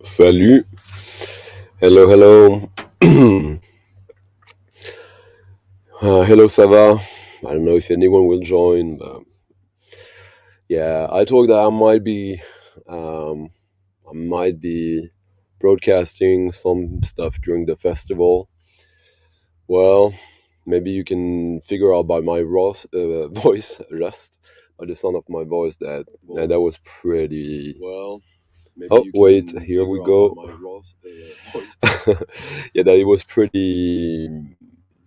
Salut. Hello, hello. Hello, Sava. I don't know if anyone will join, but yeah, I talked that um, I might be broadcasting some stuff during the festival. Well, maybe you can figure out by my voice, rust, by the sound of my voice that was pretty. Well, maybe oh, wait, here we go. Yeah, that it was pretty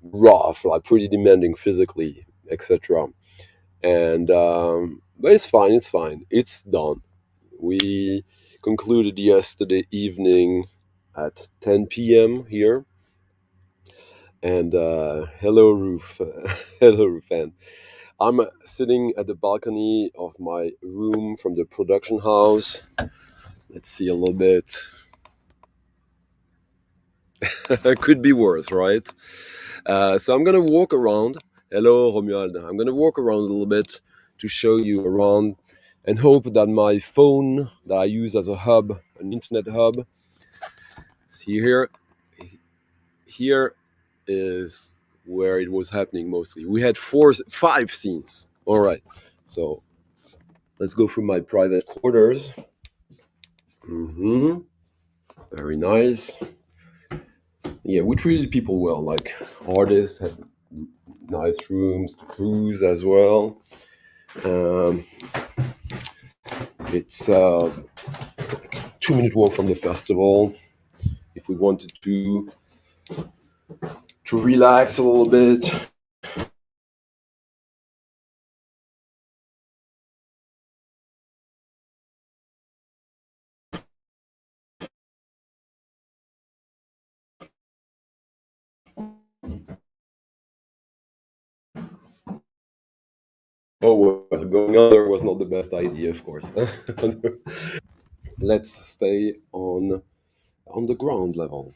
rough, like pretty demanding physically, etc. And but it's fine. It's fine. It's done. We concluded yesterday evening at 10 p.m. here. And hello, Roof. Hello, Rufan. I'm sitting at the balcony of my room from the production house. Let's see a little bit. Could be worse, right? So I'm gonna walk around. Hello, Romuald. I'm gonna walk around a little bit to show you around and hope that my phone that I use as a hub, an internet hub, see here, here is where it was happening mostly. We had 5 scenes. All right, so let's go through my private quarters. Very nice. Yeah, we treated people well. Like artists had nice rooms to cruise as well. Um, it's 2-minute walk from the festival. If we wanted to relax a little bit. Oh well, going under was not the best idea, of course. Let's stay on the ground level.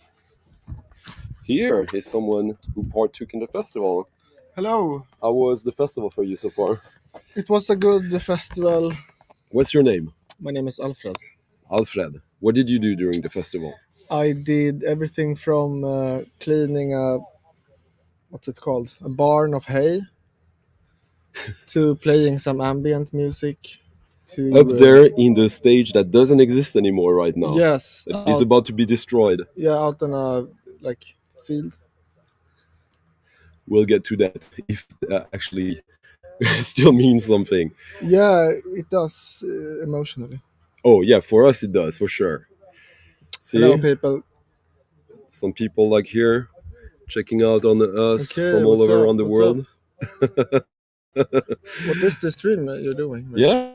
Here is someone who partook in the festival. Hello. How was the festival for you so far? It was a good festival. What's your name? My name is Alfred. Alfred. What did you do during the festival? I did everything from cleaning what's it called? A barn of hay to playing some ambient music to Up there in the stage that doesn't exist anymore right now. yes, It is about to be destroyed. out on a field. We'll get to that if actually still means something. Yeah, it does emotionally. Oh yeah, for us it does, for sure. See, Hello, people. some people like here checking out on us Okay, from all what's over up? around the What's world. What is the stream you're doing? Yeah,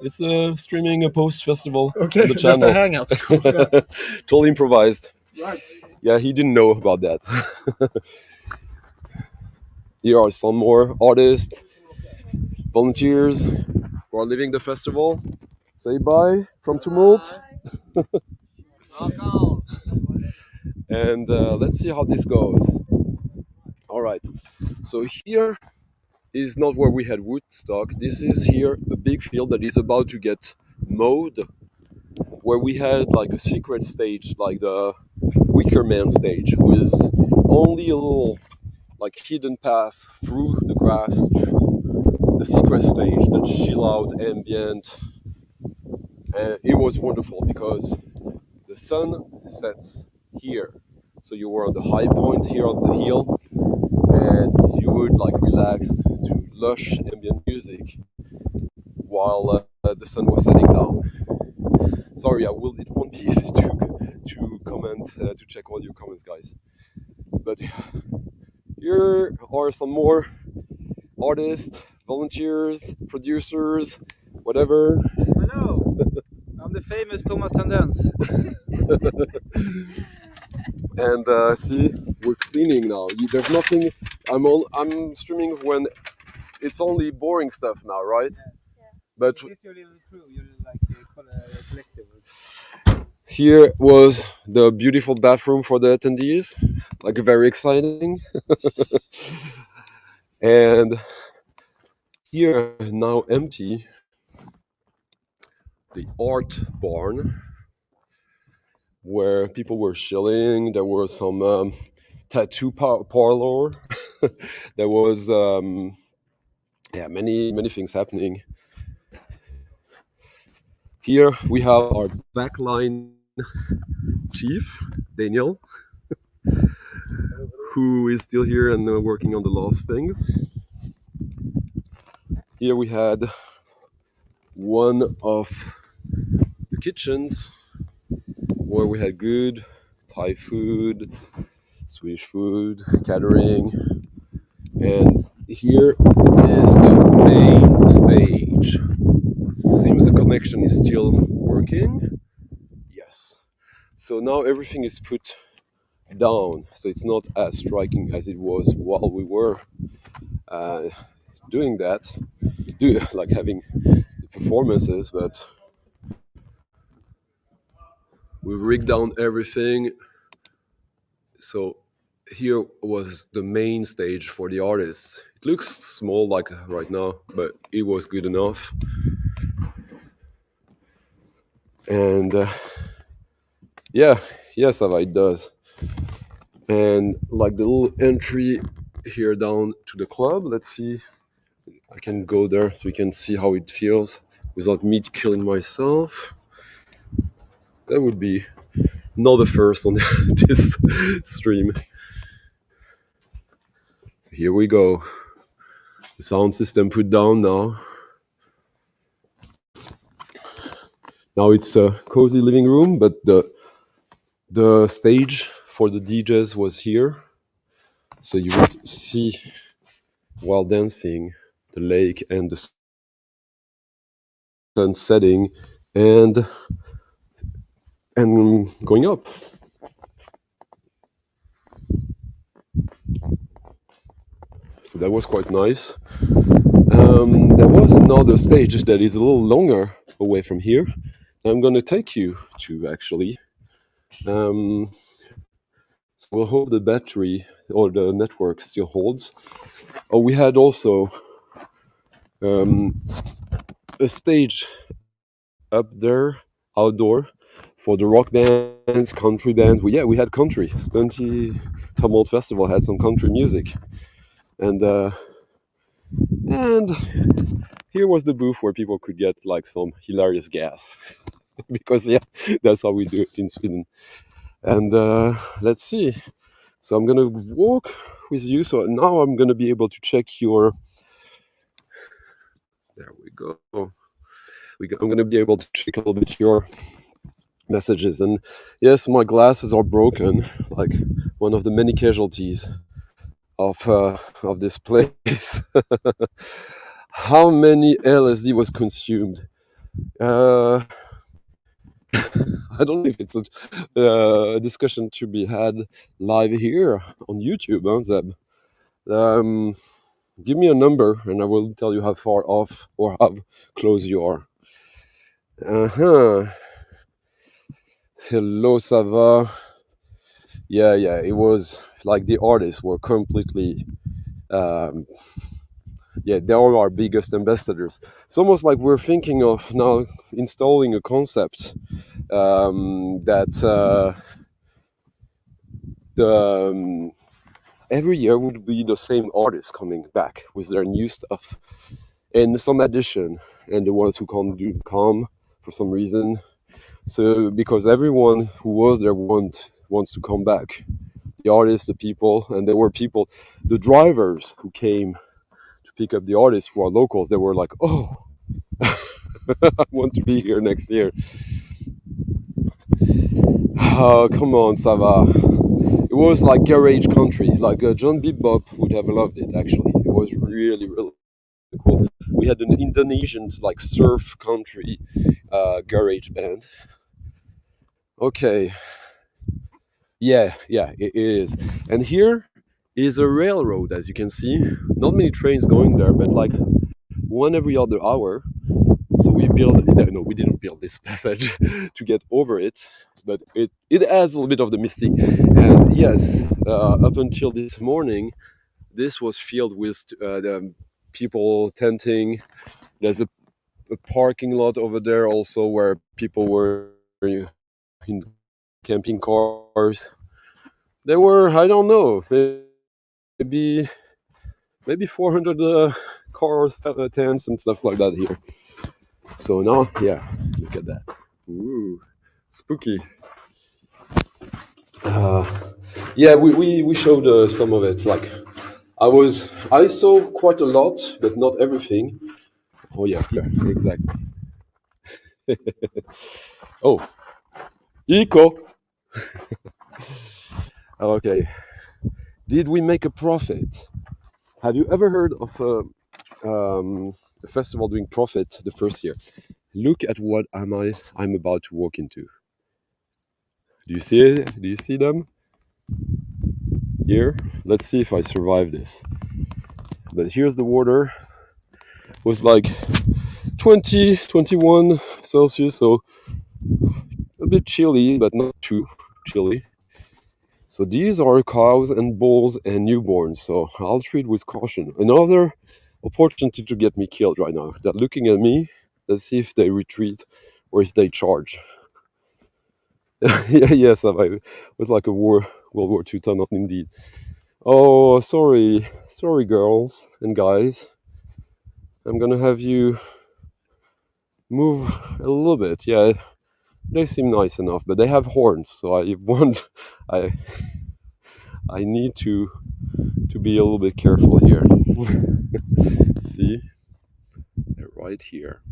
it's streaming a post festival Okay, on the just a channel. hangout. Cool, yeah. Totally improvised. Right. Yeah, he didn't know about that. Here are some more artists, volunteers who are living the festival. Say bye from Tumult. Welcome. And let's see how this goes. All right. So here is not where we had Woodstock. This is here a big field that is about to get mowed, where we had like a secret stage, like the Wicker Man stage, with only a little like hidden path through the grass to the secret stage, the chill out ambient. And it was wonderful because the sun sets here. So you were on the high point here on the hill, and you would like relax to lush ambient music while the sun was setting down. Sorry, it won't be easy to comment to check all your comments, guys. But here are some more artists, volunteers, producers, whatever. Hello. I'm the famous Thomas Tendens. And see, we're cleaning now. There's nothing. I'm streaming when it's only boring stuff now, right? Yeah. But Is this your little crew? Your collective? here was the beautiful bathroom for the attendees, like very exciting. And here now empty, the art barn. where people were chilling. There was some tattoo parlor. There was many things happening. Here we have our backline chief, Daniel, who is still here and working on the last things. Here we had one of the kitchens where we had good Thai food, Swedish food, catering, and here is the main stage. Seems the connection is still working. Yes. So now everything is put down, so it's not as striking as it was while we were doing that, like having performances, but we rigged down everything. So here was the main stage for the artists. It looks small like right now, but it was good enough. And yes, Ava, it does. And like the little entry here down to the club, let's see, I can go there so we can see how it feels without me killing myself. That would be not the first on this stream. So here we go. The sound system put down now. Now it's a cozy living room, but the stage for the DJs was here. So you would see while dancing the lake and the sun setting and going up. So that was quite nice. There was another stage that is a little longer away from here. I'm going to take you to actually. So we'll hope the battery or the network still holds. Oh, we had also a stage up there, outdoor, for the rock bands, country bands. We had country. Stunty Tumult Festival had some country music, and here was the booth where people could get like some hilarious gas, because that's how we do it in Sweden. And let's see. So I'm gonna walk with you. So now I'm gonna be able to check your. There we go. I'm gonna be able to check a little bit your messages. And yes, my glasses are broken, like one of the many casualties of this place. How many LSD was consumed? I don't know if it's a discussion to be had live here on YouTube, huh, Zeb? Give me a number and I will tell you how far off or how close you are. Hello, Sava. Yeah, it was like the artists were completely, they are our biggest ambassadors. It's almost like we're thinking of now installing a concept that every year would be the same artists coming back with their new stuff and some addition, and the ones who can't come for some reason. So because everyone who was there wants to come back, the artists, the people, and there were people, the drivers who came to pick up the artists who are locals. They were like, "Oh, I want to be here next year." Oh, come on, Sava. It was like garage country. Like John Bebop would have loved it. Actually, it was really cool. We had an Indonesian like surf country garage band. Okay. Yeah, it is. And here is a railroad, as you can see. Not many trains going there, but like one every other hour. So we didn't build this passage to get over it, but it adds a little bit of the mystique. And yes, up until this morning, this was filled with the people tenting. There's a parking lot over there also where people were in camping cars. There were, I don't know, maybe 400 cars, tents, and stuff like that here. So now, yeah, look at that. Ooh, spooky. Yeah, we showed some of it. Like I saw quite a lot, but not everything. Oh yeah, here, exactly. Oh, eco. Okay. Did we make a profit? Have you ever heard of a festival doing profit the first year? Look at what I'm about to walk into. Do you see it? Do you see them? Here? Let's see if I survive this. But here's the water. It was like 20, 21 Celsius, so a bit chilly, but not too chilly. So these are cows and bulls and newborns, so I'll treat with caution. Another opportunity to get me killed right now. They're looking at me. Let's see if they retreat or if they charge. Yeah, yes, it was like a World War II tunnel indeed. Oh, sorry, girls and guys. I'm gonna have you move a little bit. Yeah, they seem nice enough, but they have horns, so I I need to be a little bit careful here. See, they're right here.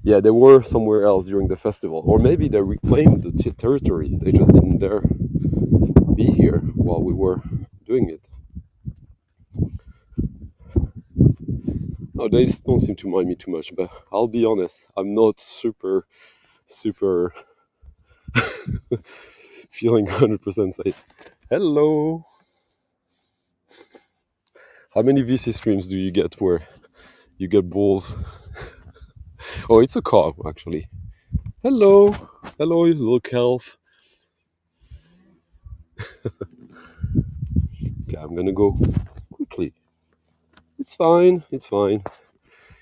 Yeah, they were somewhere else during the festival, or maybe they reclaimed the territory. They just didn't dare be here while we were doing it. No, they don't seem to mind me too much, but I'll be honest, I'm not super feeling 100% safe. Hello. How many VC streams do you get where you get bulls? Oh, it's a cow actually. Hello, you little calf. Okay, I'm gonna go quickly. It's fine.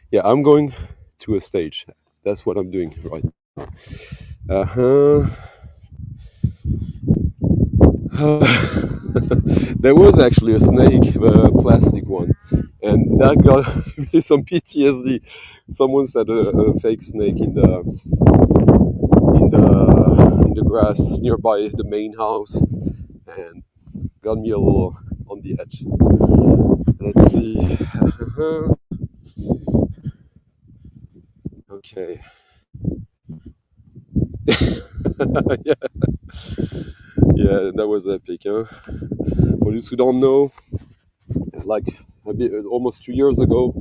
Yeah, I'm going to a stage. That's what I'm doing right now. There was actually a snake, a plastic one, and that got me some PTSD. Someone said a fake snake in the grass nearby the main house, and got me a little on the edge. Let's see. Okay. Yeah, yeah, that was epic, huh? For those who don't know, like almost 2 years ago,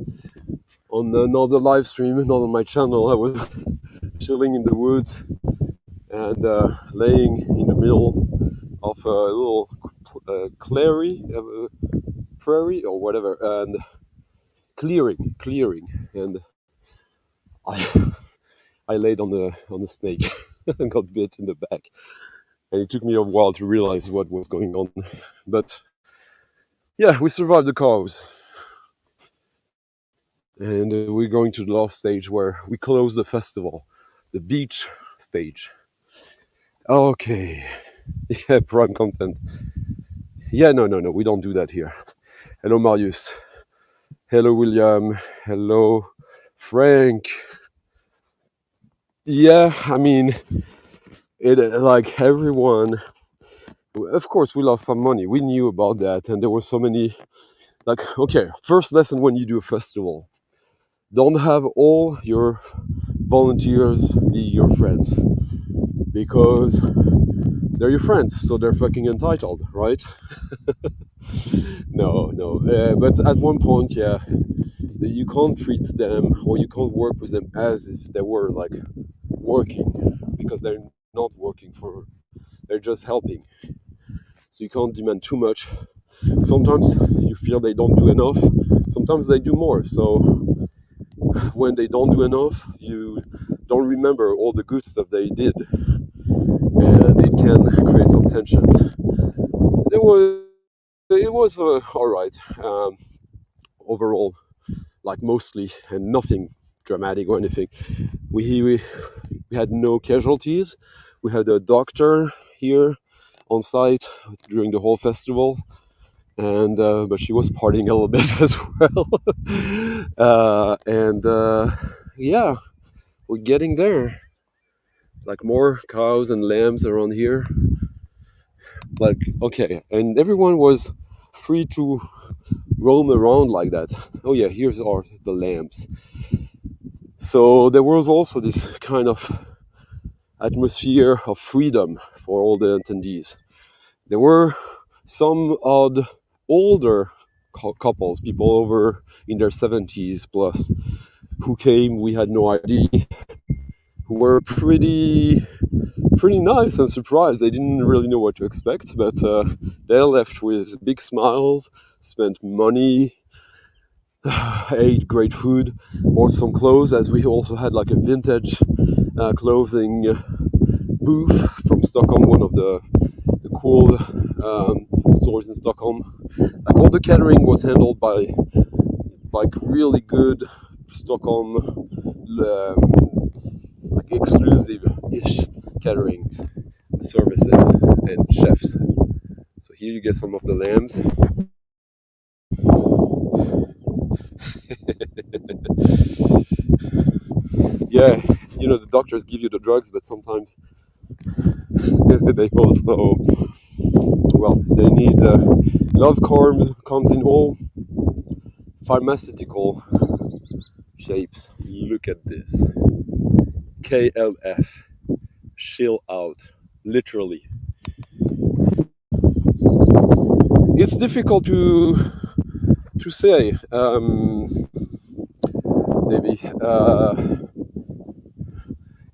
on another live stream, not on my channel, I was chilling in the woods and laying in the middle of a little prairie or whatever, and clearing, and I I laid on the snake and got bit in the back, and it took me a while to realize what was going on, but yeah, we survived the cows. And we're going to the last stage where we close the festival, the beach stage. Okay, yeah, prime content. Yeah, no, we don't do that here. Hello, Marius. Hello, William. Hello, Frank. Yeah, I mean, it like everyone. Of course, we lost some money. We knew about that, and there were so many. Like, okay, first lesson when you do a festival: don't have all your volunteers be your friends, because they're your friends, so they're fucking entitled, right? No. But at one point, yeah, you can't treat them or you can't work with them as if they were like working, because they're not working for, they're just helping. So you can't demand too much. Sometimes you feel they don't do enough, sometimes they do more. So when they don't do enough, you don't remember all the good stuff they did, and it can create some tensions. It was all right, overall, like mostly, and nothing dramatic or anything. We had no casualties. We had a doctor here on site during the whole festival, and but she was partying a little bit as well. Yeah, we're getting there. Like more cows and lambs around here. Like, okay, and everyone was free to roam around like that. Oh yeah, here's are the lambs. So there was also this kind of atmosphere of freedom for all the attendees. There were some odd older couples, people over in their 70s plus, who came. We had no idea. Who were pretty nice and surprised. They didn't really know what to expect, but they left with big smiles, spent money, ate great food, bought some clothes, as we also had like a vintage clothing booth from Stockholm, one of the cool stores in Stockholm. Like all the catering was handled by like really good Stockholm like exclusive-ish catering services and chefs. So here you get some of the lambs. Yeah, you know, the doctors give you the drugs, but sometimes they also, well, they need love comes in all pharmaceutical shapes. Look at this. KLF, chill out, literally. It's difficult to say, Davey.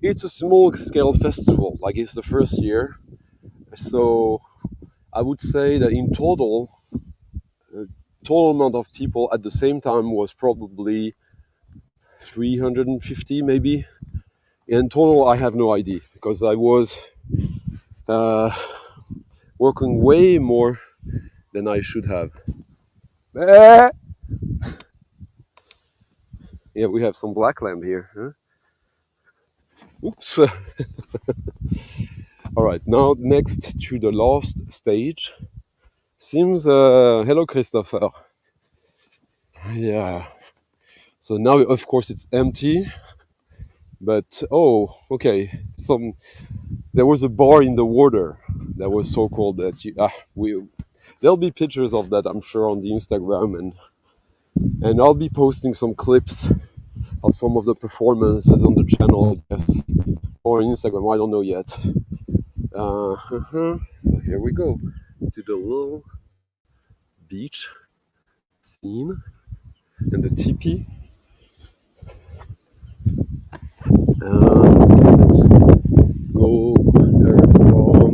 It's a small scale festival, like it's the first year. So I would say that in total, total amount of people at the same time was probably 350 maybe. In total, I have no idea because I was working way more than I should have. Yeah, we have some black lamb here. Huh? Oops. All right, now next to the last stage. Seems, hello Christopher. Yeah. So now, of course, it's empty. But oh, okay. There was a bar in the water that was so cold that there'll be pictures of that, I'm sure, on the Instagram, and I'll be posting some clips of some of the performances on the channel, I guess, or on Instagram. I don't know yet. So here we go to the little beach scene and the teepee. Let's go there from.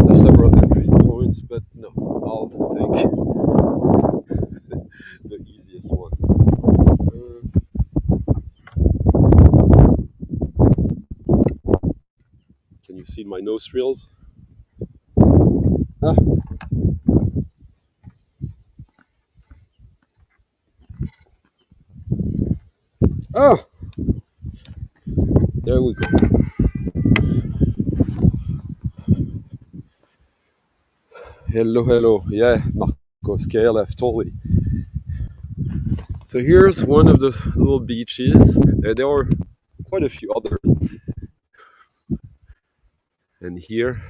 There's several entry points, but no, I'll take the easiest one. Can you see my nostrils? Ah. Ah! There we go. Hello, hello. Yeah, Marcos, KLF, totally. So here's one of the little beaches. There are quite a few others. And here,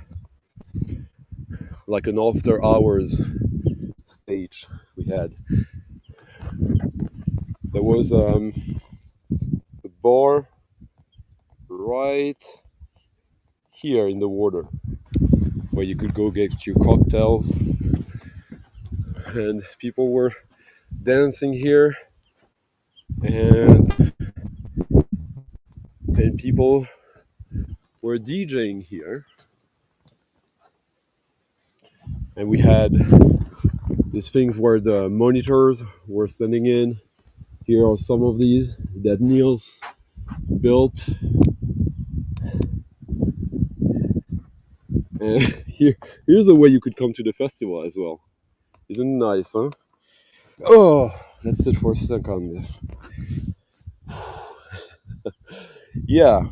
like an after hours stage we had. There was a bar right here in the water where you could go get your cocktails, and people were dancing here, and people were DJing here, and we had these things where the monitors were standing in. Here are some of these that Niels built. And here's a way you could come to the festival as well. Isn't it nice, huh? Oh, let's sit for a second. Yeah.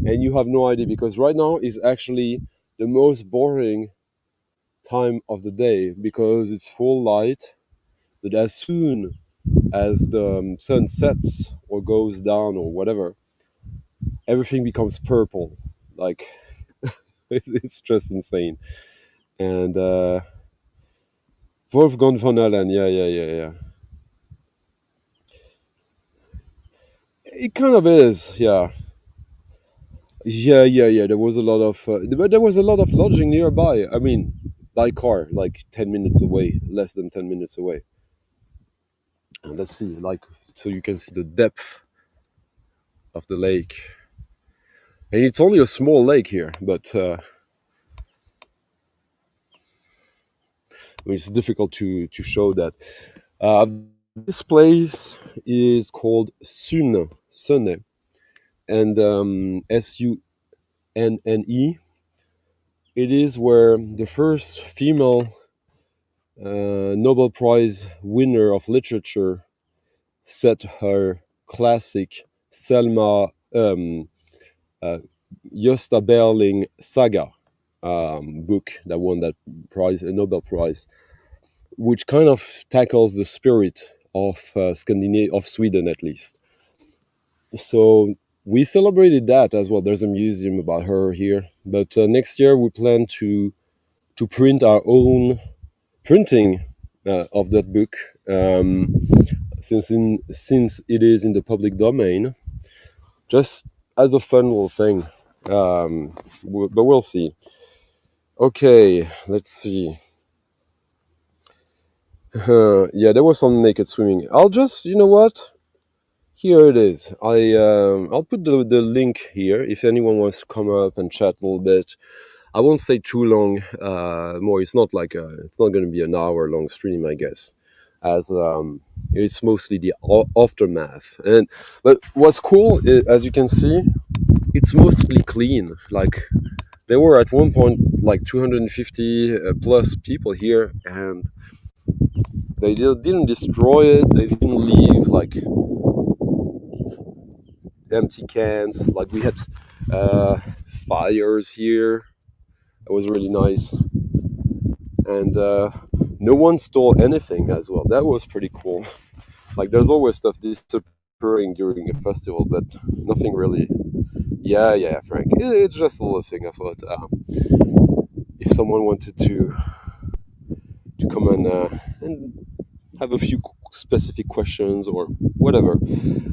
and you have no idea, because right now is actually the most boring time of the day because it's full light, but as soon as the sun sets or goes down or whatever, everything becomes purple. Like it's just insane. And Wolfgang von Allen, yeah. It kind of is, yeah. Yeah. There was a lot of, but there was a lot of lodging nearby. I mean, by car, like 10 minutes away, less than 10 minutes away. And let's see, like, so you can see the depth of the lake. And it's only a small lake here, but I mean, it's difficult to show that. Uh, this place is called Sunne, and Sunne. It is where the first female Nobel Prize winner of literature set her classic Selma Gösta Berling saga book that won that prize, a Nobel Prize, which kind of tackles the spirit of Scandinavia, of Sweden at least. So we celebrated that as well. There's a museum about her here, but next year we plan to print our own printing of that book, since it is in the public domain, just as a fun little thing. But we'll see. Okay, let's see. Yeah, there was some naked swimming. I'll just, you know what? Here it is. I'll put the link here if anyone wants to come up and chat a little bit. I won't stay too long. More. It's not like it's not going to be an hour long stream, I guess, as it's mostly the aftermath. But what's cool, as you can see, it's mostly clean. Like there were at one point like 250 plus people here, and they didn't destroy it. They didn't leave like empty cans. Like we had fires here. It was really nice, and no one stole anything as well. That was pretty cool. Like there's always stuff disappearing during a festival, but nothing really. Yeah, Frank. It's just a little thing. I thought if someone wanted to come and have a few specific questions or whatever.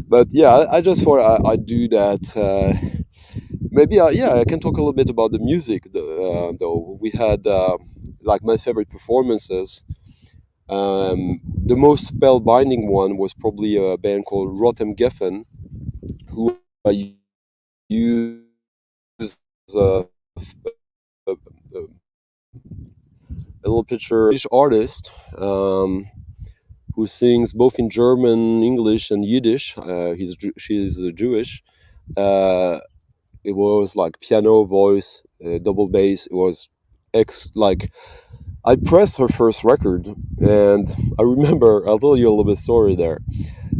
But yeah, I just thought I'd do that. Maybe I can talk a little bit about the music. Though we had like my favorite performances. The most spellbinding one was probably a band called Rotem Geffen, who I use a, a, a little picture British artist who sings both in German, English, and Yiddish. She's Jewish. It was like piano, voice, double bass. It was like I pressed her first record, and I remember I'll tell you a little bit story there.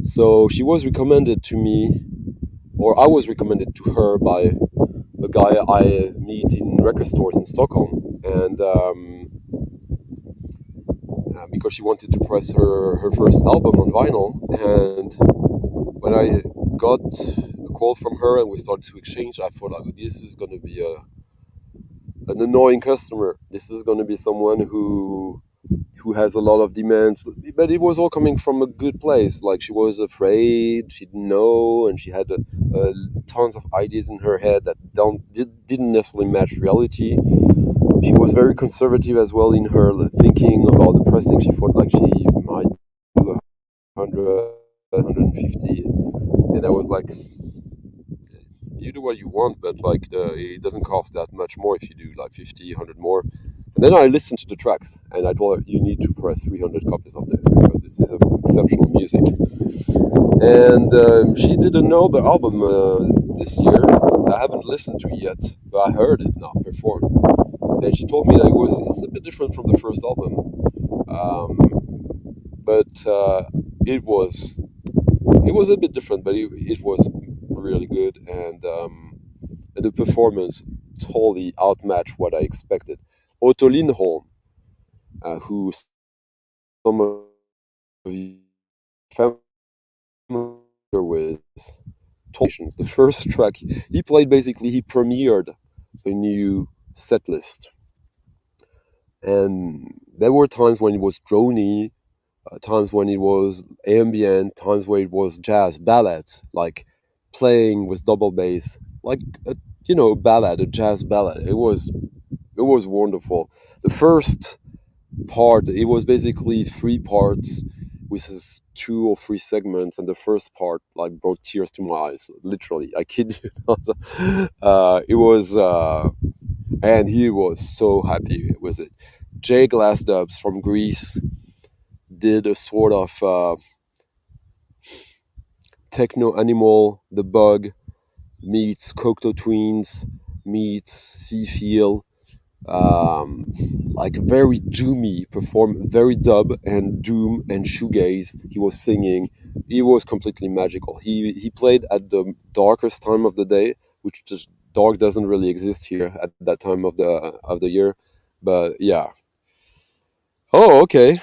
So she was recommended to me, or I was recommended to her by a guy I meet in record stores in Stockholm, and because she wanted to press her first album on vinyl, and when I got a call from her and we started to exchange, I thought, like, this is going to be an annoying customer. This is going to be someone who has a lot of demands, but it was all coming from a good place. Like she was afraid, she didn't know, and she had tons of ideas in her head that didn't necessarily match reality. She was very conservative as well in her thinking about the pressing. She thought like she might do 100, 150, and I was like, you do what you want, but like it doesn't cost that much more if you do like 50, 100 more. And then I listened to the tracks, and I told her, you need to press 300 copies of this because this is exceptional music. And she did another album this year. I haven't listened to it yet, but I heard it now performed. And she told me that it's a bit different from the first album, but it was a bit different, but it was really good. And and the performance totally outmatched what I expected. Otto Lindholm, who some of you familiar with, the first track he played, basically he premiered a new set list, and there were times when it was drony, times when it was ambient, times where it was jazz ballads, like playing with double bass, like a ballad, a jazz ballad. It was wonderful. The first part, it was basically three parts with two or three segments, and the first part like brought tears to my eyes, literally, I kid you not. It was and he was so happy with it. Jay Glassdubs from Greece did a sort of techno animal, the bug meets Cocteau Twins meets Seafeel, um, like very doomy perform, very dub and doom and shoegaze. He was singing. He was completely magical. He played at the darkest time of the day, which just dark doesn't really exist here at that time of the year. But yeah. Oh, okay.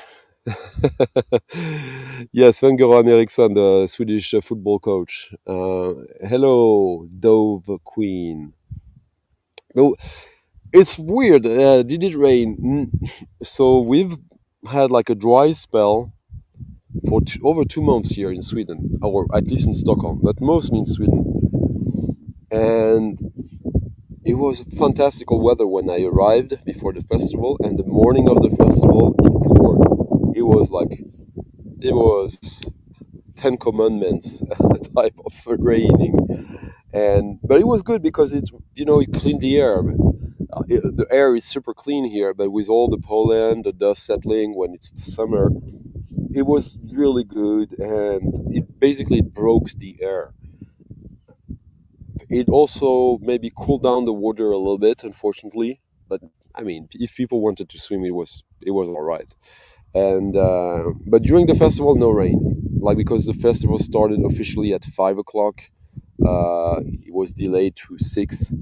Yes, Sven-Göran Eriksson, the Swedish football coach. Hello, Dove Queen. No, it's weird. Did it rain? So we've had like a dry spell for over 2 months here in Sweden, or at least in Stockholm, but mostly in Sweden. And it was fantastical weather when I arrived before the festival, and the morning of the festival it poured. It was Ten Commandments type of raining, and but it was good because it cleaned the air. The air is super clean here, but with all the pollen, the dust settling when it's summer, it was really good, and it basically broke the air. It also maybe cooled down the water a little bit, unfortunately. But I mean, if people wanted to swim, it was all right. And but during the festival, no rain, like because the festival started officially at 5 o'clock. It was delayed to 6.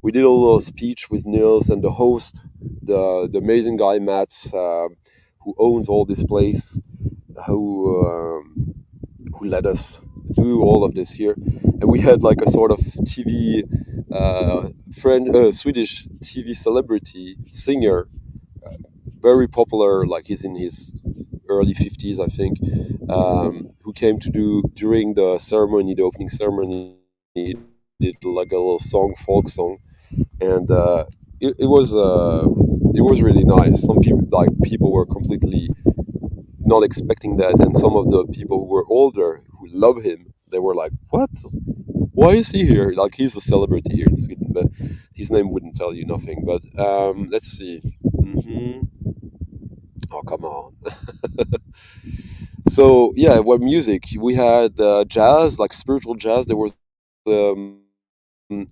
We did a little speech with Nils and the host, the amazing guy Mats, who owns all this place, who let us do all of this here, and we had like a sort of TV Swedish TV celebrity singer, very popular, like he's in his early 50s, I think, who came to do during the ceremony, the opening ceremony. He did like a little song, folk song, and it was really nice. Some people were completely not expecting that, and some of the people who were older who love him, they were like, "What? Why is he here?" Like he's a celebrity here in Sweden, but his name wouldn't tell you nothing. But let's see. Oh, come on. So yeah, what music we had? Jazz, like spiritual jazz. There was um, a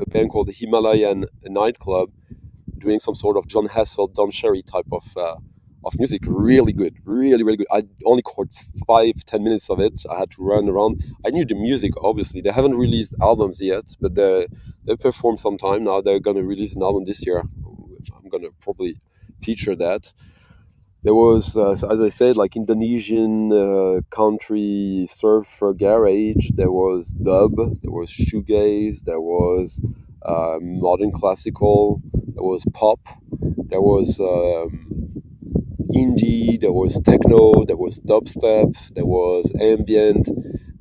band called the Himalayan Nightclub doing some sort of John Hassel, Don Cherry type of music. Really good, really really good. I only caught 5-10 minutes of it. I had to run around. I knew the music. Obviously, they haven't released albums yet, but they performed sometime now. They're gonna release an album this year. I'm gonna probably feature that. There was, as I said, like Indonesian country surfer garage. There was dub. There was shoegaze. There was modern classical. There was pop. There was indie. There was techno. There was dubstep. There was ambient.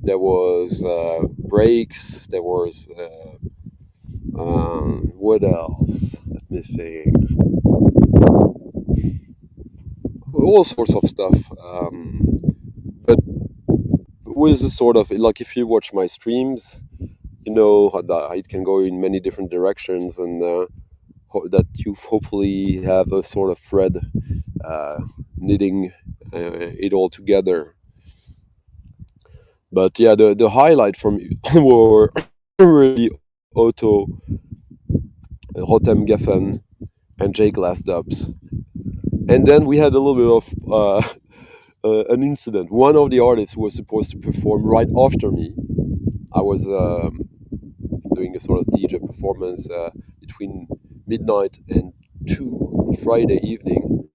There was breaks. There was what else? Let me think. All sorts of stuff. But with a sort of like, if you watch my streams, you know that it can go in many different directions, and that you hopefully have a sort of thread knitting it all together. But yeah, the highlight from were really Otto, Rotem Geffen, and Jay Glassdubs. And then we had a little bit of an incident. One of the artists who was supposed to perform right after me, I was doing a sort of DJ performance between midnight and 2 on Friday evening.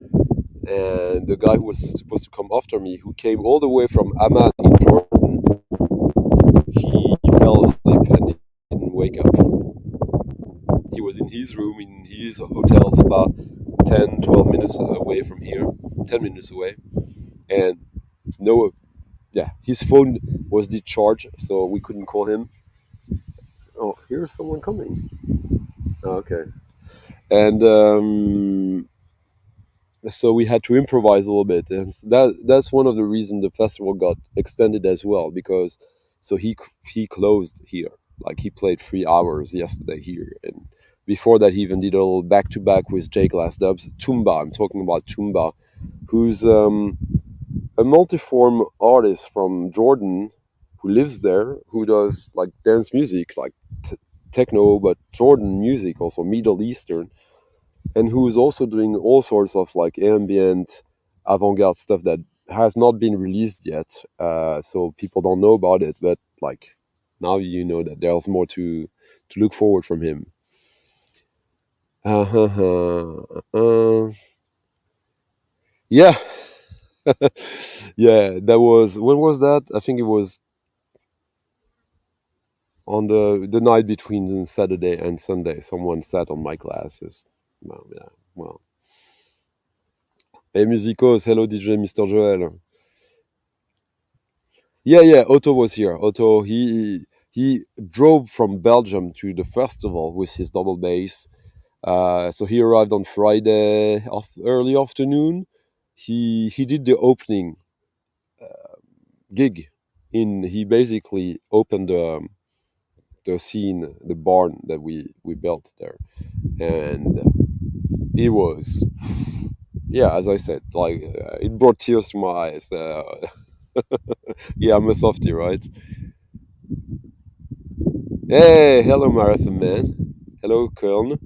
And the guy who was supposed to come after me, who came all the way from Amman in Jordan, he fell asleep and he didn't wake up. He was in his room in his hotel spa 10, 12 minutes away from here, 10 minutes away. And no, yeah, his phone was discharged, so we couldn't call him. Oh, here's someone coming. Oh, okay. And so we had to improvise a little bit, and that's one of the reasons the festival got extended as well, because so he closed here, like he played 3 hours yesterday here, and before that he even did a little back to back with J Glass Dubs. Tumba, I'm talking about Tumba, who's a multiform artist from Jordan who lives there, who does like dance music, like techno, but Jordan music, also Middle Eastern, and who is also doing all sorts of like ambient, avant-garde stuff that has not been released yet. So people don't know about it, but like now you know that there's more to look forward from him. Yeah. Yeah, that was, when was that? I think it was on the night between Saturday and Sunday. Someone sat on my glasses. Well, yeah, well. Hey, musicos, hello DJ Mr. Joel. Yeah, yeah, Otto was here. Otto, he drove from Belgium to the festival with his double bass. So he arrived on Friday early afternoon. He did the opening gig. He basically opened the scene, the barn that we built there, and it was, yeah, as I said, like it brought tears to my eyes. Yeah, I'm a softie, right? Hey, hello, Marathon Man. Hello, Köln.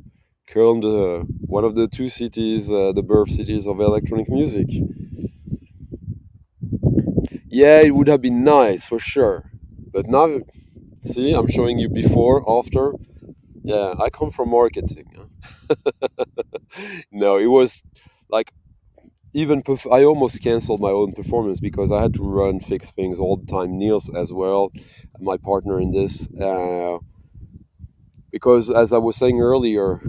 Köln, one of the two cities, the birth cities of electronic music. Yeah, it would have been nice for sure. But now, see, I'm showing you before, after. Yeah, I come from marketing. No, it was like even I almost canceled my own performance because I had to run fix things all the time. Niels as well, my partner in this. Because as I was saying earlier,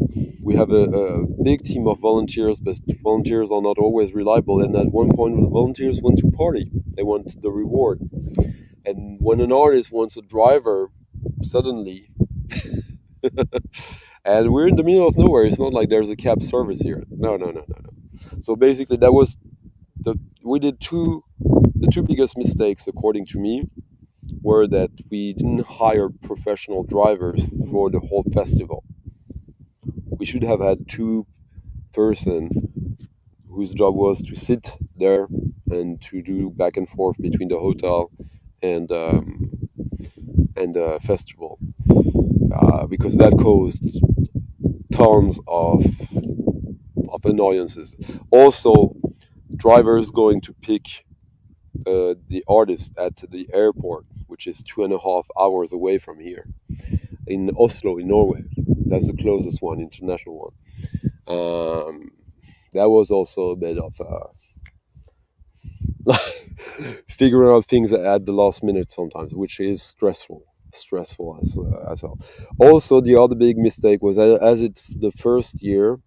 we have a big team of volunteers, but volunteers are not always reliable. And at one point, the volunteers want to party; they want the reward. And when an artist wants a driver, suddenly, and we're in the middle of nowhere. It's not like there's a cab service here. No, no, no, no, no. So basically, that was we did the two biggest mistakes, according to me, were that we didn't hire professional drivers for the whole festival. We should have had two person whose job was to sit there and to do back and forth between the hotel and the festival, because that caused tons of annoyances. Also, drivers going to pick the artist at the airport, which is 2.5 hours away from here, in Oslo, in Norway. That's the closest one, international one. That was also a bit of figuring out things at the last minute sometimes, which is stressful as well. Also, the other big mistake was as it's the first year,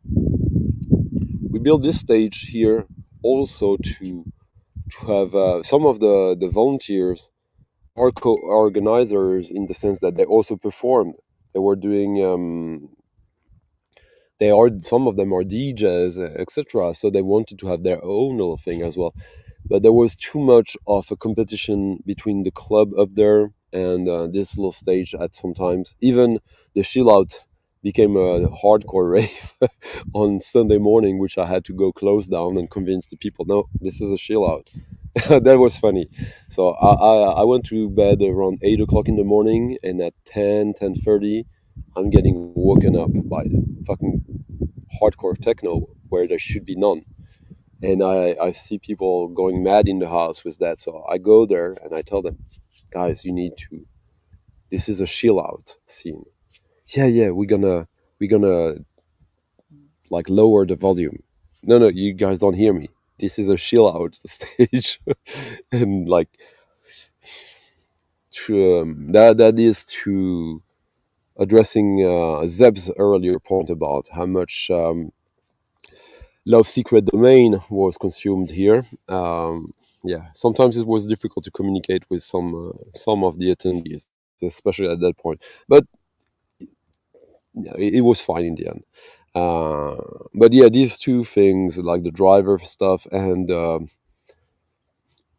we built this stage here also to have some of the volunteers are co-organizers, in the sense that they also performed. They were doing they are, some of them are DJs, etc. So they wanted to have their own little thing as well. But there was too much of a competition between the club up there and this little stage at sometimes. Even the chill out became a hardcore rave on Sunday morning, which I had to go close down and convince the people, no, this is a chill out. That was funny. So I went to bed around 8 o'clock in the morning, and at 10:30, I'm getting woken up by fucking hardcore techno where there should be none. And I see people going mad in the house with that. So I go there and I tell them, guys, you need to, this is a chill out scene. Yeah, we're gonna like lower the volume. No, you guys don't hear me. This is a chill out stage, and like that is to addressing Zeb's earlier point about how much love secret domain was consumed here. Yeah, sometimes it was difficult to communicate with some of the attendees, especially at that point. But yeah, it was fine in the end. Uh, but yeah, these two things, like the driver stuff and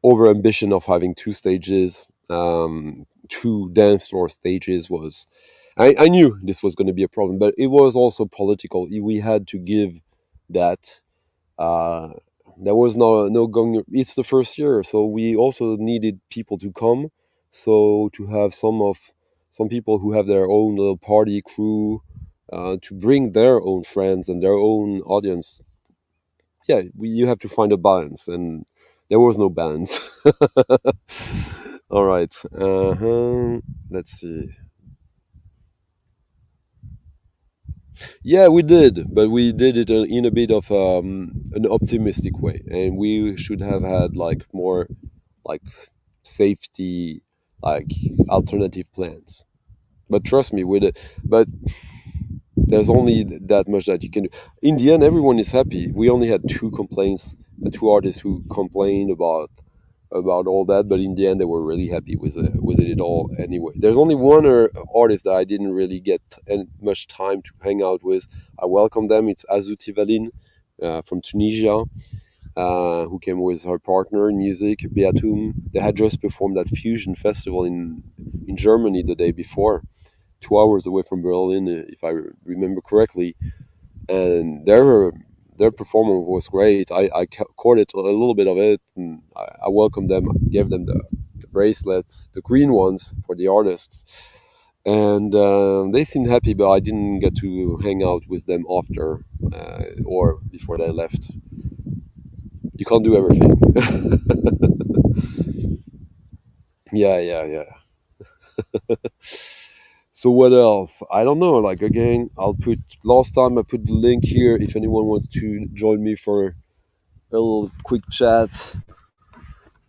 over ambition of having two stages, two dance floor stages, was. I knew this was going to be a problem, but it was also political. We had to give that. Uh, there was no going. It's the first year, so we also needed people to come. So to have some people who have their own little party crew, to bring their own friends and their own audience. Yeah, you have to find a balance, and there was no balance. All right. Let's see. Yeah, we did, but we did it in a bit of an optimistic way, and we should have had like more like safety, like alternative plans. But trust me, with it, but there's only that much that you can do. In the end, everyone is happy. We only had two complaints, two artists who complained about all that, but in the end, they were really happy with it all. Anyway, there's only one artist that I didn't really get much time to hang out with. I welcome them. It's Azouti Valin from Tunisia, who came with her partner in music, Beatum. They had just performed at Fusion Festival in Germany the day before, 2 hours away from Berlin, if I remember correctly. And their performance was great. I caught it a little bit of it, and I welcomed them, gave them the bracelets, the green ones for the artists, and they seemed happy. But I didn't get to hang out with them after or before they left. You can't do everything. Yeah. So what else? I don't know. Like again, I'll put last time I put the link here if anyone wants to join me for a little quick chat.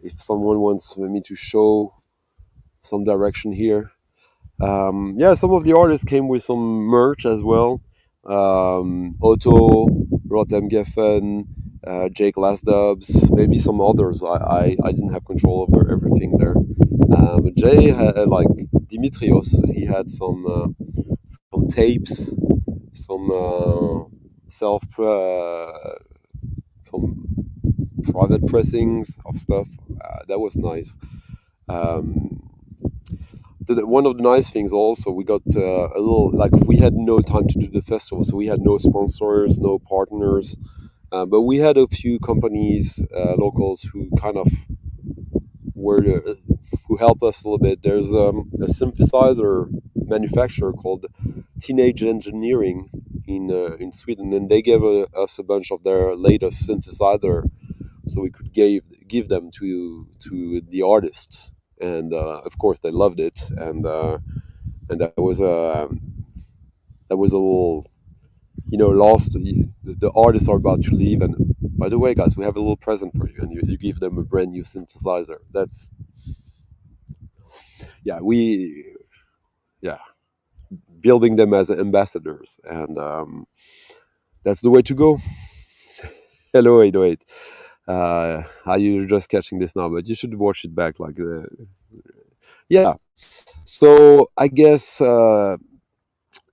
If someone wants me to show some direction here. Yeah, some of the artists came with some merch as well. Otto, Rotem Geffen, Jake Lasdubs, maybe some others. I didn't have control over everything there. But Jay had like Dimitrios. He had some tapes, some self some private pressings of stuff. That was nice. Um, one of the nice things also, we got a little, like, we had no time to do the festival, so we had no sponsors, no partners, but we had a few companies, locals, who kind of were who helped us a little bit. There's a synthesizer manufacturer called Teenage Engineering in Sweden, and they gave us a bunch of their latest synthesizer, so we could give them to the artists, and of course they loved it, and that was a little, lost. The artists are about to leave, and by the way, guys, we have a little present for you, and you give them a brand new synthesizer. That's yeah we yeah building them as ambassadors, and that's the way to go. Hello 808. You're just catching this now, but you should watch it back. Like, yeah. So I guess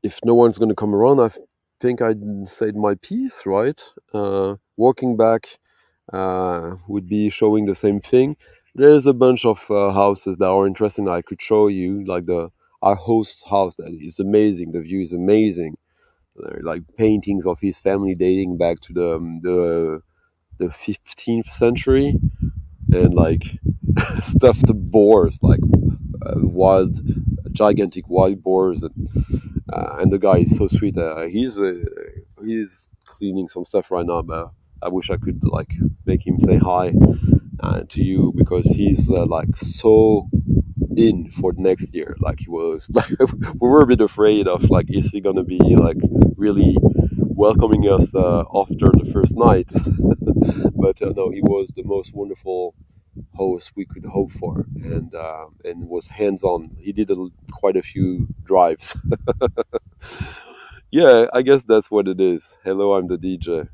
if no one's going to come around, I think I said my piece, right? Walking back would be showing the same thing. There's a bunch of houses that are interesting that I could show you, like our host's house that is amazing. The view is amazing. Like paintings of his family dating back to the 15th century, and like stuffed boars, like wild, gigantic wild boars, and the guy is so sweet. He's cleaning some stuff right now, but I wish I could make him say hi to you, because he's like so in for next year. Like he was, like we were a bit afraid of like, is he gonna be like really welcoming us after the first night? But no, he was the most wonderful host we could hope for, and was hands on. He did quite a few drives. Yeah, I guess that's what it is. Hello, I'm the DJ.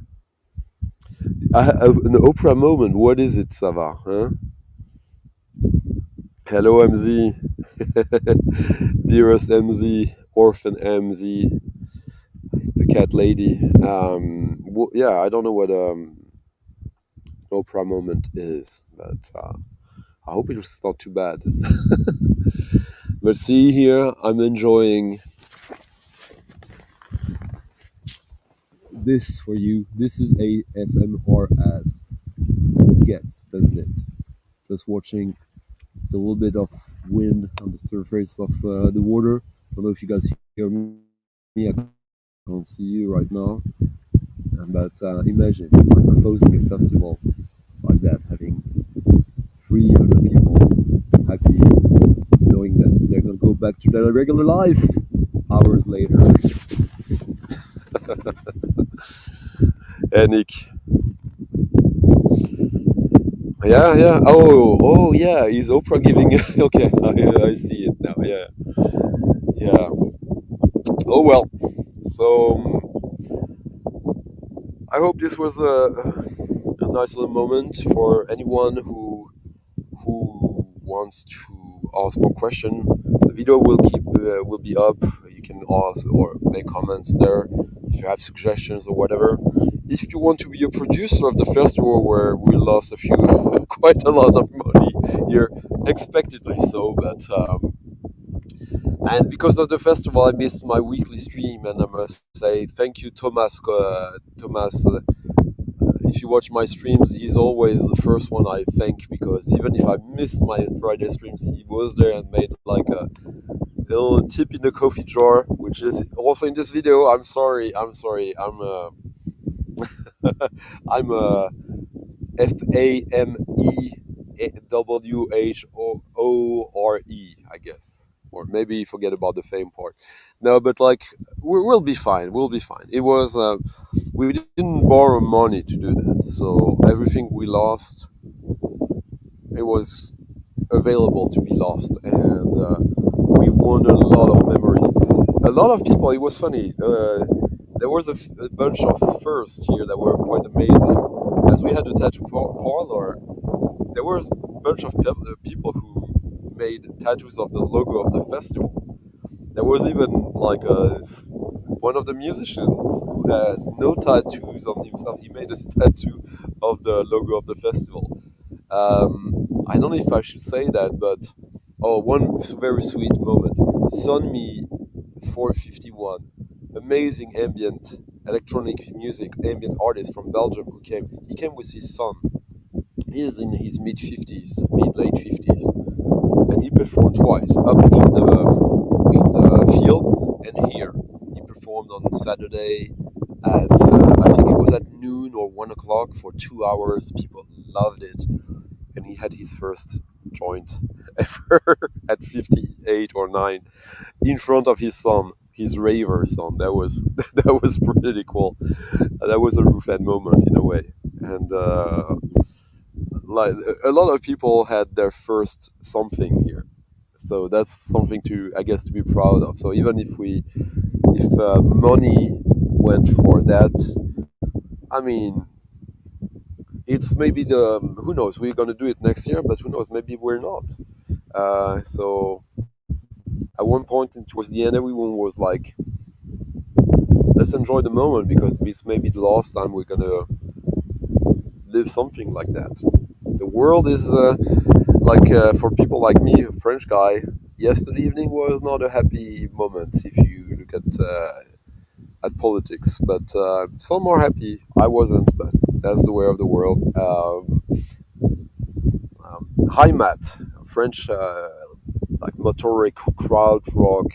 An Oprah moment. What is it, Sava? Huh? Hello, MZ. Dearest MZ, orphan MZ, the cat lady. Yeah, I don't know what Oprah moment is, but I hope it's not too bad. But see here, I'm enjoying this for you. This is ASMR as it gets, doesn't it? Just watching the little bit of wind on the surface of the water. I don't know if you guys hear me. I can't see you right now. But imagine I'm closing a festival like that, having 300 people happy, knowing that they're gonna go back to their regular life hours later. And Nick, yeah, yeah. Oh, yeah. Is Oprah giving? Okay, I see it now. Yeah, yeah. Oh well. So I hope this was a nice little moment for anyone who wants to ask more question. The video will be up. You can ask or make comments there if you have suggestions or whatever. If you want to be a producer of the festival, where we lost a few quite a lot of money here, expectedly so, but and because of the festival, I missed my weekly stream, and I must say thank you, Thomas. Thomas, if you watch my streams, he's always the first one I thank, because even if I missed my Friday streams, he was there and made like a little tip in the coffee jar, which is also in this video. I'm sorry. I'm FAMEWHOORE, I guess. Or maybe forget about the fame part. No, but like we'll be fine. We'll be fine. It was we didn't borrow money to do that, so everything we lost, it was available to be lost, and we won a lot of memories. A lot of people. It was funny. There was a bunch of firsts here that were quite amazing. As we had a tattoo parlor, there was a bunch of people who made tattoos of the logo of the festival. There was even like one of the musicians who has no tattoos on himself. He made a tattoo of the logo of the festival. I don't know if I should say that, but oh, one very sweet moment. Sunmi 451, amazing ambient electronic music ambient artist from Belgium who came. He came with his son. He is in his mid 50s, mid late 50s, and he performed twice up in the field and here. He performed on Saturday at I think it was at noon or 1 o'clock for 2 hours. People loved it, and he had his first joint ever at 58 or 9 in front of his son, his raver son. That was that was pretty cool. That was a roof-end moment in a way, and like a lot of people had their first something here, so that's something to, I guess, to be proud of. So even if money went for that, I mean, it's maybe the who knows, we're gonna do it next year, but who knows, maybe we're not. So at one point and towards the end, everyone was like, let's enjoy the moment, because this may be the last time we're gonna live something like that. The world is for people like me, a French guy, yesterday evening was not a happy moment if you look at politics, but some are happy. I wasn't, but that's the way of the world. Hi Matt, French like motoric crowd rock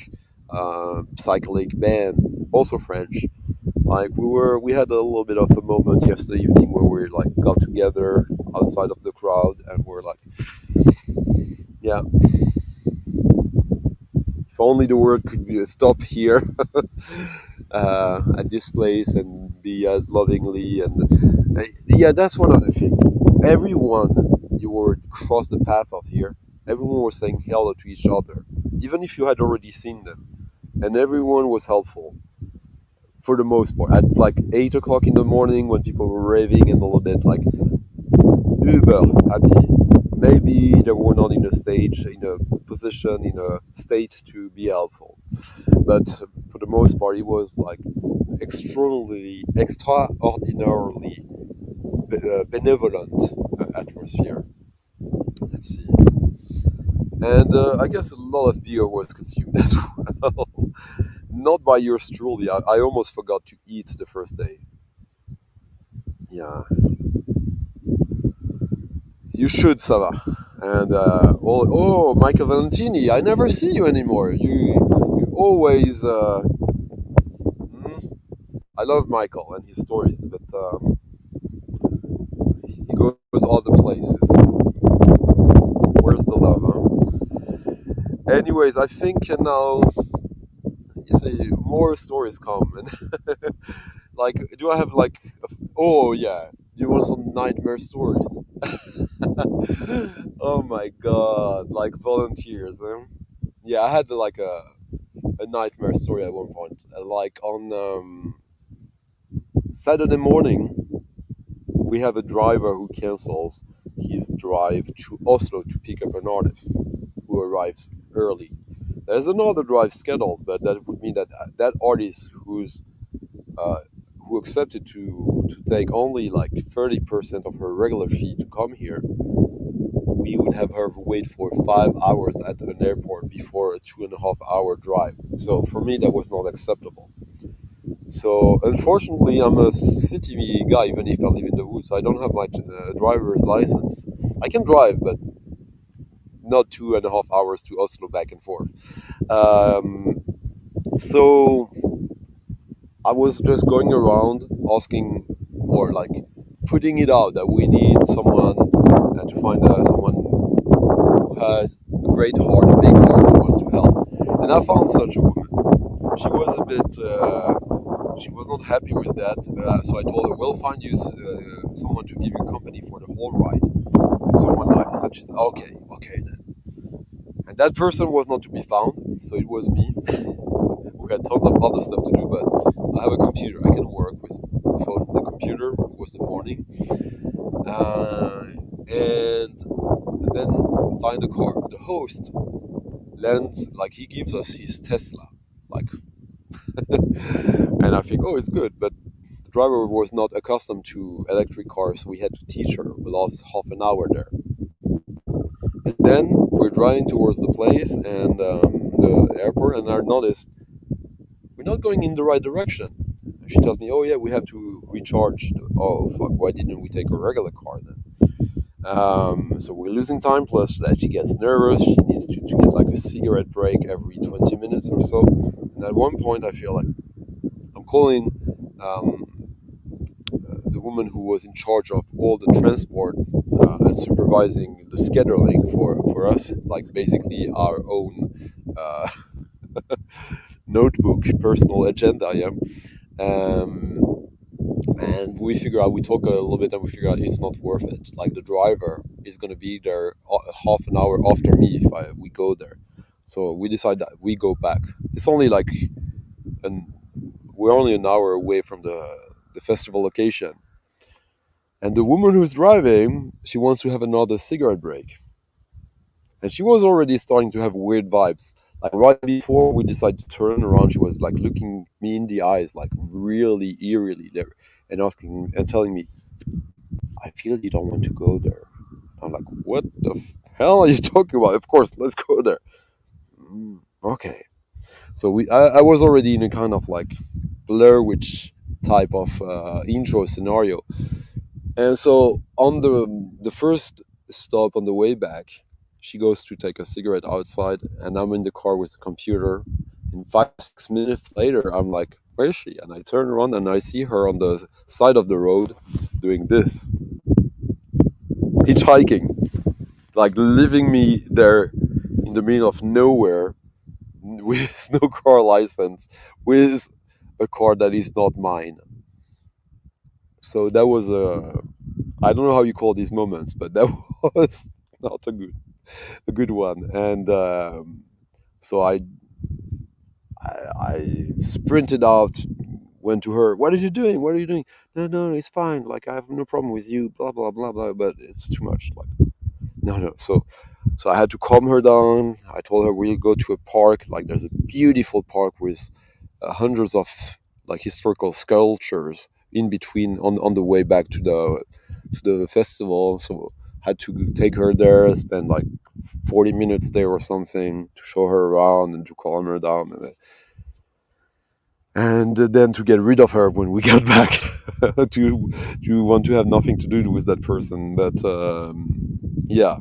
psychedelic band, also French. Like we had a little bit of a moment yesterday evening where we like got together outside of the crowd and we're like, yeah, If only the world could be stop here at this place and be as lovingly and yeah, that's one of the things. Everyone you were cross the path of here, everyone was saying hello to each other, even if you had already seen them, and everyone was helpful for the most part. At like 8 o'clock in the morning, when people were raving and a little bit like uber happy, maybe they were not in a stage, in a position, in a state to be helpful. But for the most part, it was like extraordinarily benevolent atmosphere. Let's see. And I guess a lot of beer was consumed as well. Not by yours truly. I almost forgot to eat the first day. Yeah. You should, Sava. And Michael Valentini, I never see you anymore. You always. I love Michael and his stories, but he goes other places. Where's the love, huh? Anyways, I think now you see more stories come, and like, do I have like? Oh yeah, you want some nightmare stories? Oh my god, like volunteers, huh? Yeah, I had like a nightmare story at one point. Like on Saturday morning, we have a driver who cancels his drive to Oslo to pick up an artist who arrives early. There's another drive scheduled, but that would mean that that artist uh, who accepted to take only like 30% of her regular fee to come here, we would have her wait for 5 hours at an airport before a 2.5 hour drive. So for me, that was not acceptable. So unfortunately, I'm a city guy, even if I live in the woods. I don't have my driver's license. I can drive, but not 2.5 hours to Oslo back and forth. Um, so I was just going around asking, or like putting it out that we need someone to find someone who has a great heart, a big heart, who wants to help. And I found such a woman. She was a bit, she was not happy with that. So I told her, we'll find you someone to give you company for the whole ride. Someone nice. And she said, okay, okay then. And that person was not to be found, so it was me. We had tons of other stuff to do, but I have a computer. I can work with the phone. The computer was the morning. And then find a car. The host lends, like, he gives us his Tesla. Like, and I think, oh, it's good. But the driver was not accustomed to electric cars, so we had to teach her. We lost half an hour there. And then we're driving towards the place and the airport, and I noticed we're not going in the right direction. And she tells me, oh yeah, we have to recharge. Oh fuck, why didn't we take a regular car then? So we're losing time, plus that she gets nervous. She needs to get like a cigarette break every 20 minutes or so. And at one point, I feel like I'm calling the woman who was in charge of all the transport and supervising the scheduling for us, like basically our own notebook, personal agenda, yeah. And we figure out, we talk a little bit, and we figure out it's not worth it. Like, the driver is going to be there half an hour after me if we go there. So we decide that we go back. It's only like, we're only an hour away from the festival location. And the woman who's driving, she wants to have another cigarette break. And she was already starting to have weird vibes. Like, right before we decided to turn around, she was like looking me in the eyes, like really eerily there, and asking and telling me, I feel you don't want to go there. I'm like, what the hell are you talking about? Of course, let's go there. Okay. So I was already in a kind of like Blair Witch type of intro scenario. And so on the first stop on the way back, she goes to take a cigarette outside, and I'm in the car with the computer. And 5-6 minutes later, I'm like, where is she? And I turn around and I see her on the side of the road doing this, hitchhiking, like leaving me there in the middle of nowhere with no car license, with a car that is not mine. So that was I don't know how you call these moments, but that was not a good one. And so I sprinted out, went to her. What are you doing? What are you doing? No, no, it's fine. Like I have no problem with you. Blah blah blah blah. But it's too much. Like no, no. So I had to calm her down. I told her we'll go to a park. Like there's a beautiful park with hundreds of like historical sculptures in between on the way back to the festival. So had to take her there, spend like 40 minutes there or something to show her around and to calm her down. And then to get rid of her when we got back to want to have nothing to do with that person. But yeah,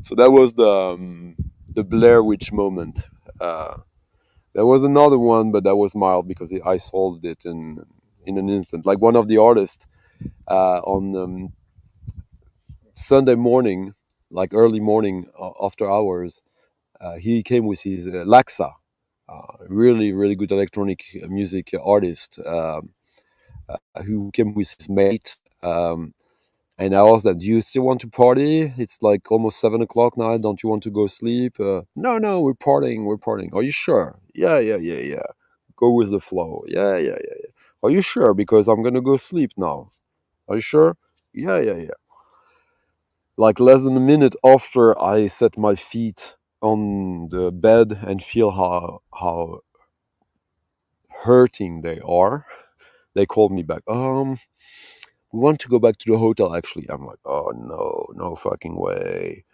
so that was the Blair Witch moment. Uh, there was another one, but that was mild because I solved it in an instant. Like one of the artists on Sunday morning, like early morning after hours, he came with his Laxa, really really good electronic music artist who came with his mate. And I asked that, do you still want to party? It's like almost 7 o'clock now. Don't you want to go sleep? No, no, we're partying. We're partying. Are you sure? Yeah, yeah, yeah, yeah. Go with the flow. Yeah, yeah, yeah, yeah. Are you sure? Because I'm gonna go sleep now. Are you sure? Yeah, yeah, yeah. Like less than a minute after I set my feet on the bed and feel how hurting they are, they called me back. We want to go back to the hotel. Actually, I'm like, oh no, no fucking way.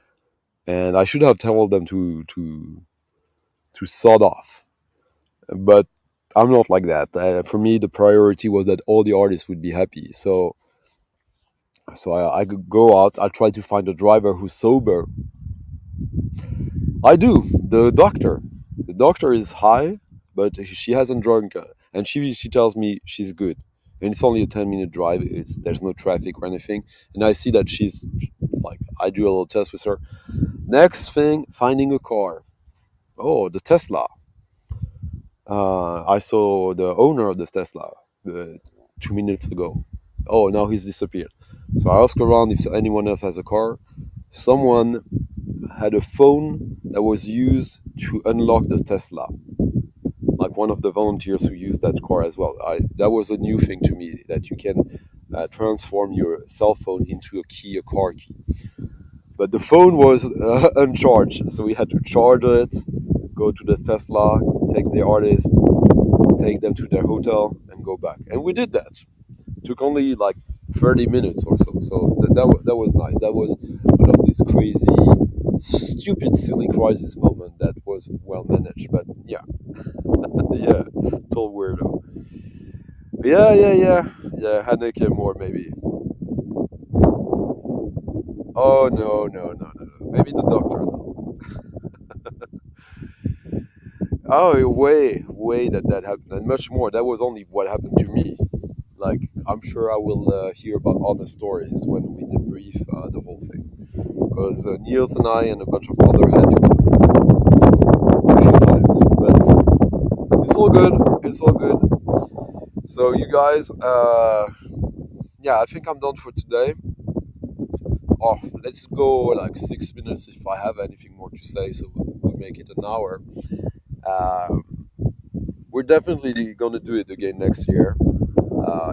And I should have told them to sod off, but I'm not like that. For me, the priority was that all the artists would be happy. So I could go out. I try to find a driver who's sober. I do. The doctor is high, but she hasn't drunk, and she tells me she's good. And it's only a 10-minute drive. There's no traffic or anything. And I see that she's like, I do a little test with her. Next thing, finding a car. Oh, the Tesla. I saw the owner of the Tesla 2 minutes ago. Oh, now he's disappeared. So I asked around if anyone else has a car. Someone had a phone that was used to unlock the Tesla. Like one of the volunteers who used that car as well. That was a new thing to me, that you can transform your cell phone into a key, a car key. But the phone was uncharged, so we had to charge it, go to the Tesla, take the artist, take them to their hotel, and go back. And we did that. It took only like 30 minutes or so. So that was nice. That was one of these crazy, stupid, silly crisis moment that was well managed. But yeah, yeah, total weirdo. Yeah, yeah, yeah, yeah. Haneke more maybe. Oh no, no, no, no, no. Maybe the doctor though. Oh, way that happened, and much more. That was only what happened to me. Like I'm sure I will hear about other stories when we debrief the whole thing. Because Niels and I and a bunch of other had to a few times, but it's all good. It's all good. So you guys, yeah, I think I'm done for today. Oh, let's go like 6 minutes if I have anything more to say, so we make it an hour. Um, we're definitely gonna do it again next year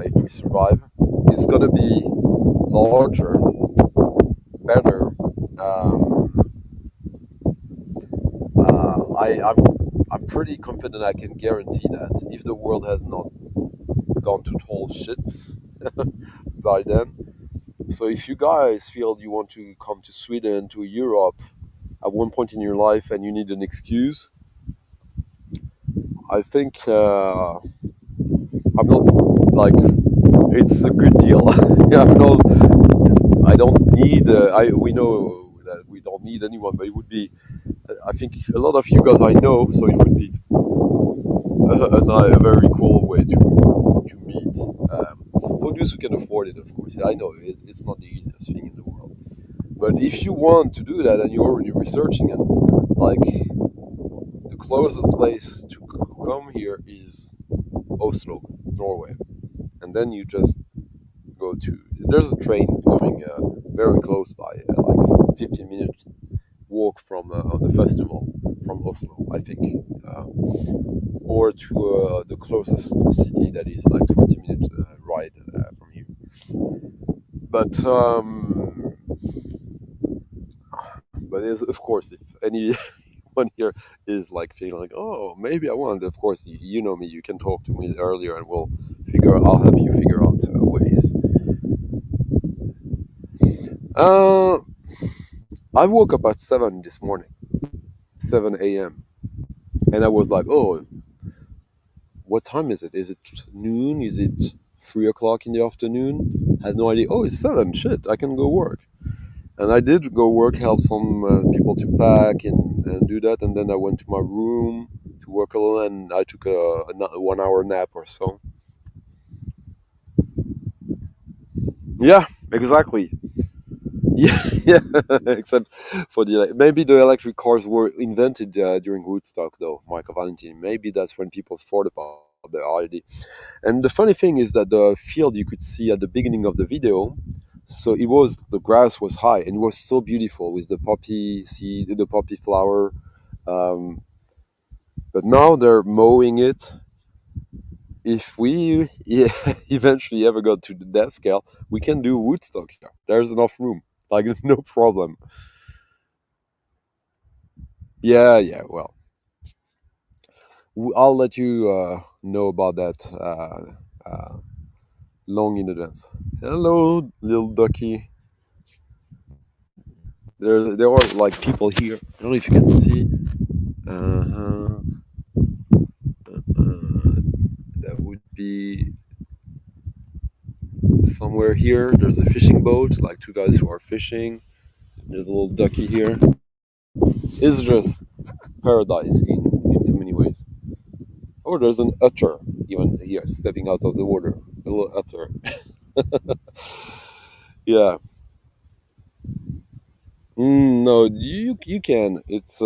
if we survive. It's gonna be larger, better. Um, I'm pretty confident I can guarantee that if the world has not gone to total shits by then. So if you guys feel you want to come to Sweden, to Europe at one point in your life and you need an excuse, I think I'm not like it's a good deal. Yeah, I don't need. We know that we don't need anyone, but it would be. I think a lot of you guys I know, so it would be a very cool way to meet. For those who can afford it, of course. I know it's not the easiest thing in the world, But if you want to do that and you're already researching it, like the closest place to come here is Oslo, Norway, and then you just go to. There's a train going very close by, like 15 minutes walk from the festival from Oslo, I think, or to the closest city that is like 20 minutes ride from here. But of course, if anyone here is like feeling like, oh, maybe I want, of course, you know me, you can talk to me earlier, and I'll help you figure out ways. I woke up at 7 this morning, 7 a.m. And I was like, oh, what time is it? Is it noon? Is it 3 o'clock in the afternoon? I had no idea. Oh, it's 7. Shit, I can go work. And I did go work, help some people to pack and do that. And then I went to my room to work alone, and I took a 1 hour nap or so. Yeah, exactly. Yeah, yeah. Except for maybe the electric cars were invented during Woodstock, though, Michael Valentine. Maybe that's when people thought about the idea. And the funny thing is that the field you could see at the beginning of the video, so the grass was high and it was so beautiful with the poppy seed, the poppy flower. Um, but now they're mowing it. If we eventually ever got to that scale, we can do Woodstock here. There's enough room, like no problem. Yeah, yeah. Well, I'll let you know about that long in advance. Hello, little ducky. There are like people here. I don't know if you can see. Uh-huh. That would be somewhere here. There's a fishing boat, like two guys who are fishing. There's a little ducky here. It's just paradise in so many ways. Oh, there's an otter even here, stepping out of the water. A little otter. Yeah. No, you can. It's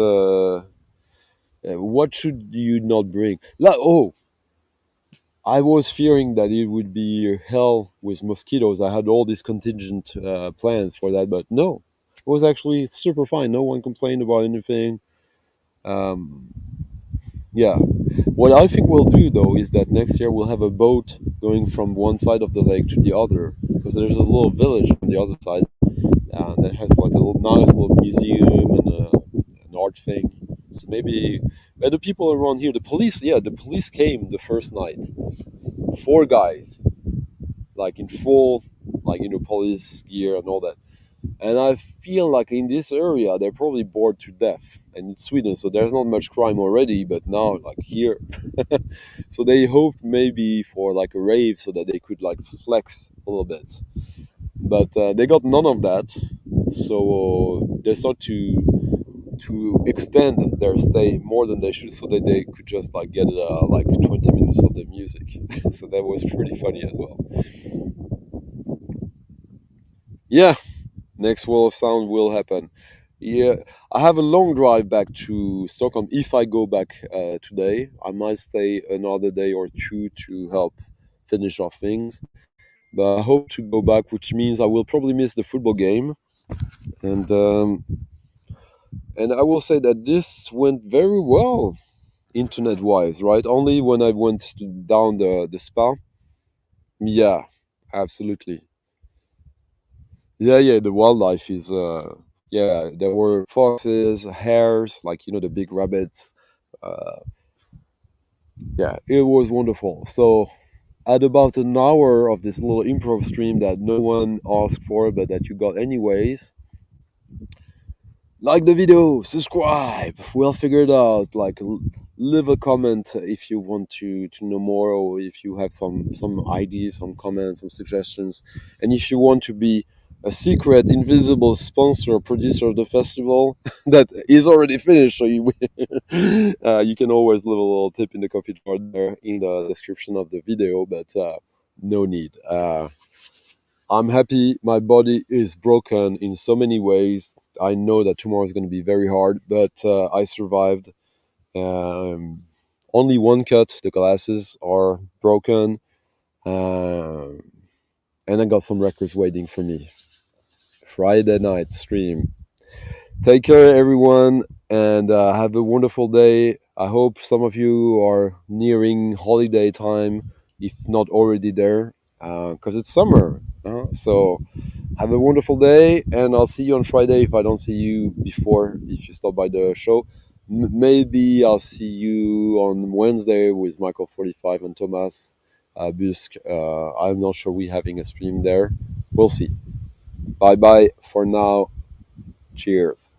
what should you not bring? Oh, I was fearing that it would be hell with mosquitoes. I had all these contingent plans for that, but no, it was actually super fine. No one complained about anything. Um, yeah, what I think we'll do though is that next year we'll have a boat going from one side of the lake to the other, because there's a little village on the other side that has like a little nice little museum and an art thing. So maybe, and the people around here, the police came the first night. 4 guys, like in full, like police gear and all that. And I feel like in this area they're probably bored to death. And it's Sweden, so there's not much crime already. But now, like here, so they hoped maybe for like a rave so that they could like flex a little bit. But they got none of that. So they start to extend their stay more than they should, so that they could just like get like 20 minutes of the music. So that was pretty funny as well. Yeah, next wall of sound will happen. Yeah, I have a long drive back to Stockholm. If I go back today, I might stay another day or two to help finish off things. But I hope to go back, which means I will probably miss the football game. And I will say that this went very well, internet wise, right? Only when I went down the spa. Yeah, absolutely. Yeah, yeah, the wildlife is yeah, there were foxes, hares, like the big rabbits. Uh yeah, it was wonderful. So at about an hour of this little improv stream that no one asked for but that you got anyways, like the video, subscribe, we'll figure it out. Like leave a comment if you want to know more, or if you have some ideas, some comments, some suggestions. And if you want to be a secret invisible sponsor producer of the festival that is already finished, so you can always leave a little tip in the coffee jar there in the description of the video. But no need. I'm happy. My body is broken in so many ways. I know that tomorrow is going to be very hard, but I survived. Um, Only one cut. The glasses are broken, um, and I got some records waiting for me. Friday night stream. Take care, everyone, and have a wonderful day. I hope some of you are nearing holiday time, if not already there, because it's summer. So have a wonderful day, and I'll see you on Friday if I don't see you before, if you stop by the show. Maybe I'll see you on Wednesday with Michael 45 and Thomas Busk. I'm not sure we're having a stream there. We'll see. Bye bye for now. Cheers.